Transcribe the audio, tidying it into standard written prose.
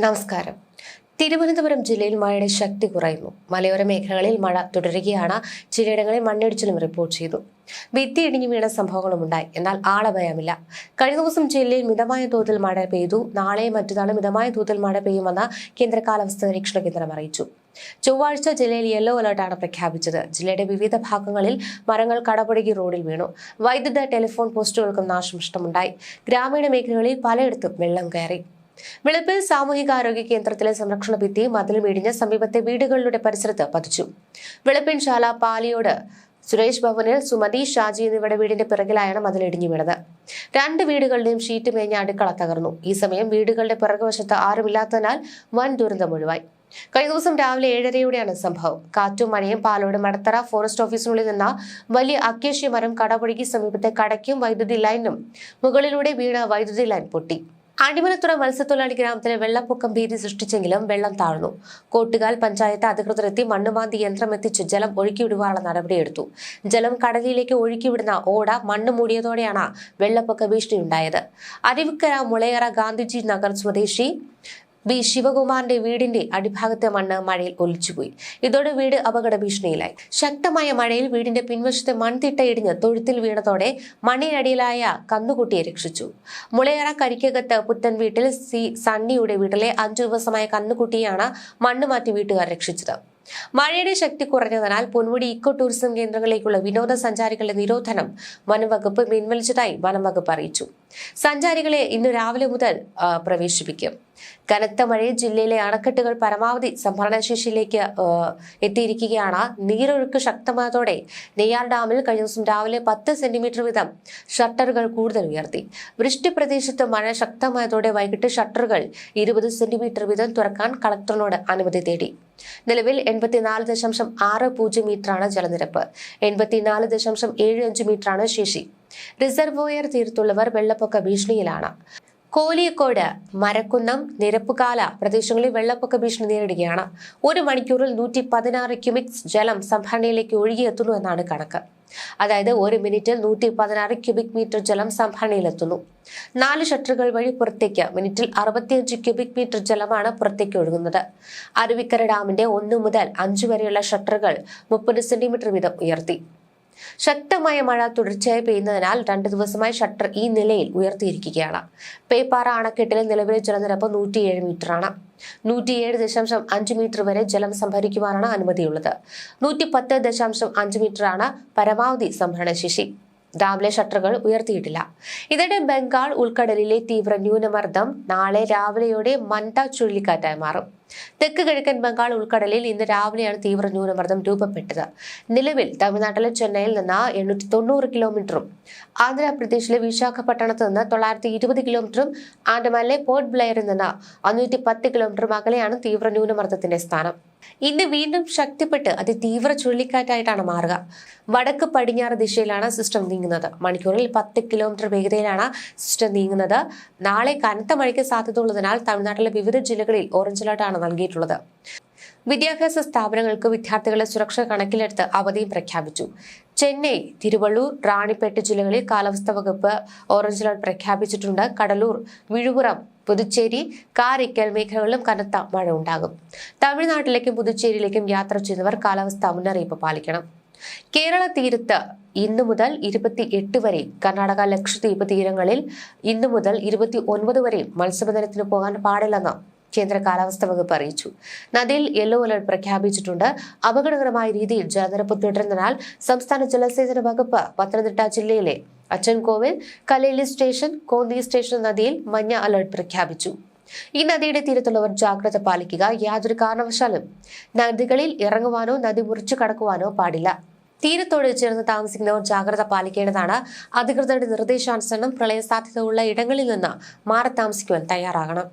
നമസ്കാരം. തിരുവനന്തപുരം ജില്ലയിൽ മഴയുടെ ശക്തി കുറയുന്നു. മലയോര മേഖലകളിൽ മഴ തുടരുകയാണ്. ചിലയിടങ്ങളിൽ മണ്ണിടിച്ചിലും റിപ്പോർട്ട് ചെയ്തു. ഭിത്തി ഇടിഞ്ഞു വീണ സംഭവങ്ങളുമുണ്ടായി. എന്നാൽ ആളഭയമില്ല. കഴിഞ്ഞ ദിവസം ജില്ലയിൽ മിതമായ തോതിൽ മഴ പെയ്തു. നാളെയും മറ്റന്നാളും മിതമായ തോതിൽ മഴ പെയ്യുമെന്ന് കേന്ദ്ര കാലാവസ്ഥാ നിരീക്ഷണ കേന്ദ്രം അറിയിച്ചു. ചൊവ്വാഴ്ച ജില്ലയിൽ യെല്ലോ അലർട്ടാണ് പ്രഖ്യാപിച്ചത്. ജില്ലയുടെ വിവിധ ഭാഗങ്ങളിൽ മരങ്ങൾ കടപുഴകി റോഡിൽ വീണു. വൈദ്യുത ടെലിഫോൺ പോസ്റ്റുകൾക്കും നാശനഷ്ടമുണ്ടായി. ഗ്രാമീണ മേഖലകളിൽ പലയിടത്തും വെള്ളം കയറി. വെളുപ്പിൽ സാമൂഹികാരോഗ്യ കേന്ദ്രത്തിലെ സംരക്ഷണ ഭിത്തി മതിലും ഇടിഞ്ഞ് സമീപത്തെ വീടുകളുടെ പരിസരത്ത് പതിച്ചു. വെളുപ്പിൻശാല പാലിയോട് സുരേഷ് ഭവനിൽ സുമതി, ഷാജി എന്നിവരുടെ വീടിന്റെ പിറകിലായാണ് മതിൽ ഇടിഞ്ഞു വീണത്. 2 വീടുകളുടെയും ഷീറ്റ് മേഞ്ഞ അടുക്കള തകർന്നു. ഈ സമയം വീടുകളുടെ പിറകുവശത്ത് ആരുമില്ലാത്തതിനാൽ വൻ ദുരന്തം ഒഴിവായി. കഴിഞ്ഞ ദിവസം രാവിലെ 7:30യോടെയാണ് സംഭവം. കാറ്റും മഴയും പാലോട് മടത്തറ ഫോറസ്റ്റ് ഓഫീസിനുള്ളിൽ നിന്ന വലിയ അക്കേഷ്യ മരം കടപുഴകി സമീപത്തെ കടയ്ക്കും വൈദ്യുതി ലൈനും മുകളിലൂടെ വീണ വൈദ്യുതി ലൈൻ പൊട്ടി. അടിമലത്തുറ മത്സ്യത്തൊഴിലാളി ഗ്രാമത്തിലെ വെള്ളപ്പൊക്കം ഭീതി സൃഷ്ടിച്ചെങ്കിലും വെള്ളം താഴ്ന്നു. കോട്ടുകാൽ പഞ്ചായത്ത് അധികൃതരെത്തി മണ്ണുമാന്തി യന്ത്രം എത്തിച്ച് ജലം ഒഴുക്കിവിടുവാനുള്ള നടപടിയെടുത്തു. ജലം കടലിലേക്ക് ഒഴുക്കിവിടുന്ന ഓട മണ്ണ് മൂടിയതോടെയാണ് വെള്ളപ്പൊക്ക ഭീഷണിയുണ്ടായത്. അരുവിക്കര മുളയറ ഗാന്ധിജി നഗർ സ്വദേശി ബി ശിവകുമാറിന്റെ വീടിന്റെ അടിഭാഗത്തെ മണ്ണ് മഴയിൽ ഒലിച്ചുപോയി. ഇതോടെ വീട് അപകട ഭീഷണിയിലായി. ശക്തമായ മഴയിൽ വീടിന്റെ പിൻവശത്തെ മൺതിട്ട ഇടിഞ്ഞ് തൊഴുത്തിൽ വീണതോടെ മണ്ണിനടിയിലായ കന്നുകുട്ടിയെ രക്ഷിച്ചു. മുളയറ കരിക്കകത്ത് പുത്തൻ വീട്ടിൽ സണ്ണിയുടെ വീട്ടിലെ 5 ദിവസമായ കന്നുകുട്ടിയാണ് മണ്ണുമാറ്റി വീട്ടുകാർ രക്ഷിച്ചത്. മഴയുടെ ശക്തി കുറഞ്ഞതിനാൽ പൊന്മുടി ഇക്കോ ടൂറിസം കേന്ദ്രങ്ങളിലേക്കുള്ള വിനോദസഞ്ചാരികളുടെ നിരോധനം വനംവകുപ്പ് പിൻവലിച്ചതായി വനംവകുപ്പ് അറിയിച്ചു. സഞ്ചാരികളെ ഇന്ന് രാവിലെ മുതൽ പ്രവേശിപ്പിക്കും. കനത്ത മഴയിൽ ജില്ലയിലെ അണക്കെട്ടുകൾ പരമാവധി സംഭരണശേഷിയിലേക്ക് എത്തിയിരിക്കുകയാണ്. നീരൊഴുക്ക് ശക്തമായതോടെ നെയ്യാർ ഡാമിൽ കഴിഞ്ഞ ദിവസം രാവിലെ 10 സെന്റിമീറ്റർ വീതം ഷട്ടറുകൾ കൂടുതൽ ഉയർത്തി. വൃഷ്ടി പ്രദേശത്ത് മഴ ശക്തമായതോടെ വൈകിട്ട് ഷട്ടറുകൾ 20 സെന്റിമീറ്റർ വീതം തുറക്കാൻ കളക്ടറിനോട് അനുമതി തേടി. നിലവിൽ 84.60 മീറ്ററാണ് ജലനിരപ്പ്. 84.75 മീറ്ററാണ് ശേഷി. റിസർവോയർ തീരത്തുള്ളവർ വെള്ളപ്പൊക്ക ഭീഷണിയിലാണ്. കോലിയക്കോട്, മരക്കുന്നം, നിരപ്പുകാല പ്രദേശങ്ങളിൽ വെള്ളപ്പൊക്ക ഭീഷണി നേരിടുകയാണ്. 1 മണിക്കൂറിൽ 116 ക്യൂബിക് ജലം സംഭരണിയിലേക്ക് ഒഴുകിയെത്തുന്നു എന്നാണ് കണക്ക്. അതായത് 1 മിനിറ്റിൽ 116 ക്യൂബിക് മീറ്റർ ജലം സംഭരണിയിലെത്തുന്നു. 4 ഷട്ടറുകൾ വഴി പുറത്തേക്ക് മിനിറ്റിൽ 65 ക്യൂബിക് മീറ്റർ ജലമാണ് പുറത്തേക്ക് ഒഴുകുന്നത്. അരുവിക്കര ഡാമിന്റെ 1 മുതൽ 5 വരെയുള്ള ഷട്ടറുകൾ 30 സെന്റിമീറ്റർ വീതം ഉയർത്തി. ശക്തമായ മഴ തുടർച്ചയായി പെയ്യുന്നതിനാൽ 2 ദിവസമായി ഷട്ടർ ഈ നിലയിൽ ഉയർത്തിയിരിക്കുകയാണ്. പേപ്പാറ അണക്കെട്ടിലെ നിലവിലെ ജലനിരപ്പ് 107 മീറ്ററാണ്. 107.5 മീറ്റർ വരെ ജലം സംഭരിക്കുവാനാണ് അനുമതിയുള്ളത്. 110.5 മീറ്ററാണ് പരമാവധി സംഭരണശേഷി. ഡാമിലെ ഷട്ടറുകൾ ഉയർത്തിയിട്ടില്ല. ഇതിടെ ബംഗാൾ ഉൾക്കടലിലെ തീവ്ര ന്യൂനമർദ്ദം നാളെ രാവിലെയോടെ മൻത ചുഴലിക്കാറ്റായി മാറും. തെക്ക് കിഴക്കൻ ബംഗാൾ ഉൾക്കടലിൽ ഇന്ന് രാവിലെയാണ് തീവ്ര ന്യൂനമർദ്ദം രൂപപ്പെട്ടത്. നിലവിൽ തമിഴ്നാട്ടിലെ ചെന്നൈയിൽ നിന്ന് 890 കിലോമീറ്ററും ആന്ധ്രാപ്രദേശിലെ വിശാഖപട്ടണത്ത് നിന്ന് 920 കിലോമീറ്ററും ആൻഡമാനിലെ പോർട്ട് ബ്ലെയറിൽ നിന്ന് 510 കിലോമീറ്ററും അകലെയാണ് തീവ്ര ന്യൂനമർദ്ദത്തിന്റെ സ്ഥാനം. ഇന്ന് വീണ്ടും ശക്തിപ്പെട്ട് അതിതീവ്ര ചുഴലിക്കാറ്റായിട്ടാണ് മാറുക. വടക്ക് പടിഞ്ഞാറ് ദിശയിലാണ് സിസ്റ്റം നീങ്ങുന്നത്. മണിക്കൂറിൽ 10 കിലോമീറ്റർ വേഗതയിലാണ് സിസ്റ്റം നീങ്ങുന്നത്. നാളെ കനത്ത മഴയ്ക്ക് സാധ്യതയുള്ളതിനാൽ തമിഴ്നാട്ടിലെ വിവിധ ജില്ലകളിൽ ഓറഞ്ച് അലർട്ടാണ് നൽകിയിട്ടുള്ളത്. വിദ്യാഭ്യാസ സ്ഥാപനങ്ങൾക്ക് വിദ്യാർത്ഥികളുടെ സുരക്ഷ കണക്കിലെടുത്ത് അവധിയും പ്രഖ്യാപിച്ചു. ചെന്നൈ, തിരുവള്ളൂർ, റാണിപ്പേട്ട് ജില്ലകളിൽ കാലാവസ്ഥാ വകുപ്പ് ഓറഞ്ച് അലർട്ട് പ്രഖ്യാപിച്ചിട്ടുണ്ട്. കടലൂർ, വിഴുപുറം, പുതുച്ചേരി, കാരിക്കൽ മേഖലകളിലും കനത്ത മഴ ഉണ്ടാകും. തമിഴ്നാട്ടിലേക്കും പുതുച്ചേരിയിലേക്കും യാത്ര ചെയ്യുന്നവർ കാലാവസ്ഥാ മുന്നറിയിപ്പ് പാലിക്കണം. കേരള തീരത്ത് ഇന്നു മുതൽ 28 വരെയും കർണാടക, ലക്ഷദ്വീപ് തീരങ്ങളിൽ ഇന്നു മുതൽ 29 വരെയും മത്സ്യബന്ധനത്തിന് പോകാൻ പാടില്ലെന്ന് കേന്ദ്ര കാലാവസ്ഥാ വകുപ്പ് അറിയിച്ചു. നദിയിൽ യെല്ലോ അലർട്ട് പ്രഖ്യാപിച്ചിട്ടുണ്ട്. അപകടകരമായ രീതിയിൽ ജലനിരപ്പ് തുടരുന്നതിനാൽ സംസ്ഥാന ജലസേചന വകുപ്പ് പത്തനംതിട്ട ജില്ലയിലെ അച്ചൻകോവിൽ, കലേലി സ്റ്റേഷൻ, കോന്നി സ്റ്റേഷൻ നദിയിൽ മഞ്ഞ അലർട്ട് പ്രഖ്യാപിച്ചു. ഈ നദിയുടെ തീരത്തുള്ളവർ ജാഗ്രത പാലിക്കുക. യാതൊരു കാരണവശാലും നദികളിൽ ഇറങ്ങുവാനോ നദി മുറിച്ചു കടക്കുവാനോ പാടില്ല. തീരത്തോട് ചേർന്ന് താമസിക്കുന്നവർ ജാഗ്രത പാലിക്കേണ്ടതാണ്. അധികൃതരുടെ നിർദ്ദേശാനുസരണം പ്രളയ സാധ്യത ഉള്ള ഇടങ്ങളിൽ നിന്ന് മാറി താമസിക്കുവാൻ തയ്യാറാകണം.